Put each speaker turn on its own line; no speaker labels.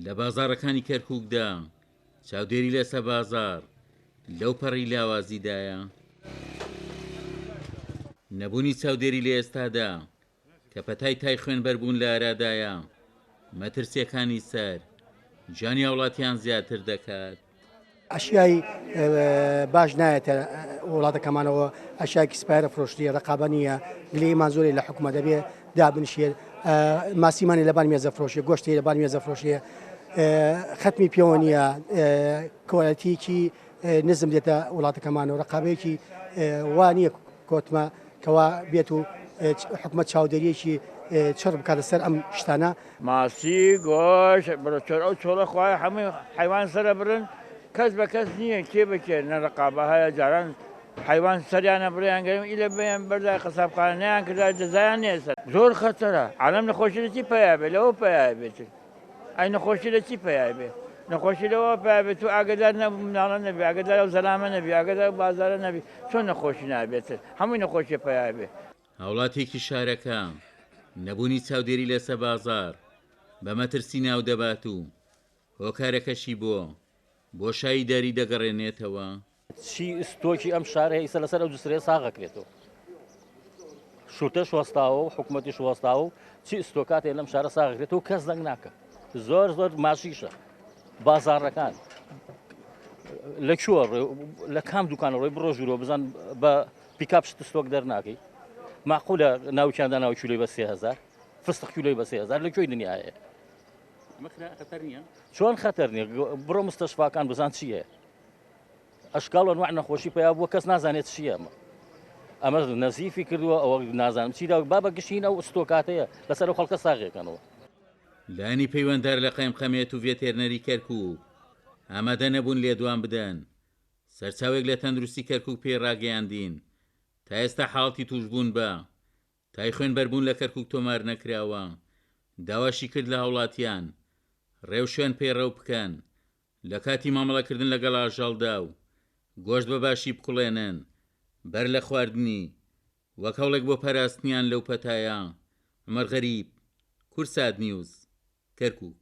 لە بازاڕەکانی کەرکووکدا چاودێری لەسەر بازار لەو پەڕی لاوازیدایە. نەبوونی چاودێری لە ئێستادا کە پەتای تای خوێنبەربوون لە ئارادایە مەترسیەکانی سەر جانی وڵاتیان زیاتر دەکات.
ئەشیای باش نایەتە وڵاتەکەمانەوە ئەشایکی سپایرە فرۆشتیە ڕقابە نیە گلەیمان زۆری لە حکومە دەبێ دابنشێت ماسیمانی لەبان مێزە فرۆشیە گۆشتی لەبان مێزە فرۆشیە ختمی پێوە نیە کۆڵەتیکی نزم دێتە وڵاتەکەمانەوە ڕقابەیەکی وانە کۆتمە کەوا بێت و حکومەت چاودێریەکی چڕ بکاتە سەر ئەم شتانە
ماسی گۆش بڕچۆر ئەو چۆڵە خوای هەمووی حیوان سرە برن کەس بە کەس نییە کێ بکێ نەڕقابە هەیە جاران حیوان سەریانە بڕیان گەرم ئیلە بێن بەردای قەسابخانەیان کردا جەزایان نێسە زۆر خەتەرە عالەم نەخۆشی لە چی پیا بێ لەوە پیا بێت ئەی نەخۆشی لە چی پیا بێ نەخۆشی لەوە پیا بێت و ئاگدار نەبوو نەبی ئاگدار و زەلامە نەبی ئاگدار بازارە نەبی چۆن نەخۆشی نابێت هەمووی نەخۆشی پیا بێ.
هاوڵاتێکی شارەکە نەبوونی چاودێری لەسەر بازار بە مەترسی ناو دەبات و هۆکارەکەشی بۆ شایی داری دەگەڕێنێتەوە.
چی ئستۆکی ئەم شارە ئیسە لەسەر ئەو جسرێ ساغەکرێتەوە شوتەش وەستاوە و حکوومەتیش وەستاوە و چی ئستۆکاتێ لەم شارە ساغەکرێتەوە کەس دەنگ ناکە زۆر ماشیشە بازاڕەکان لەکوێ لە کام دوکانە ڕۆی بڕۆ ژوورۆ بزان بە پیکاپ شت ستۆک دەرناکەی معقولە ناوچیاندا ناو کیلۆی بە 3000 فستق کیلۆی بە 3000 لەکوێی دنیاە چۆن خەتەر نییە بڕۆ مستەشفاکان بزان چییە ئەشکاڵ وەنوع نەخۆشی پیا بووە کەس نازانێت چییە ئەمە نەزیفی کردووە ئەوە نازانم چیدا بابە گشتینە و ستۆکاتەیە لەسەر و خەڵکە ساغێکەنەوە.
لانی پەیوەنددار لە قەیمقەمێت و ڤێتێرنەری کەرکووک ئامادە نەبوون لێدوان بدەن سەرچاوێک لە تەندروستی کەرکووک پێ ڕاگەیاندین تا ئێستا حاڵتی توشبوون بە تای خوێنبەربوون لە کەرکووک تۆمار نەکراوە داواشی کرد لە هاوڵاتیان ڕێو شوێن پێڕەو بکەن لە کاتی مامەڵەکردن لەگەڵ ئاژەڵدا و گۆشت بە باشی بکوڵێنن بەر لە خواردنی وەک هەوڵێک بۆ پاراستنیان لەو پەتایە. عومەر غەریب، کورسات نیوز، کەرکووک.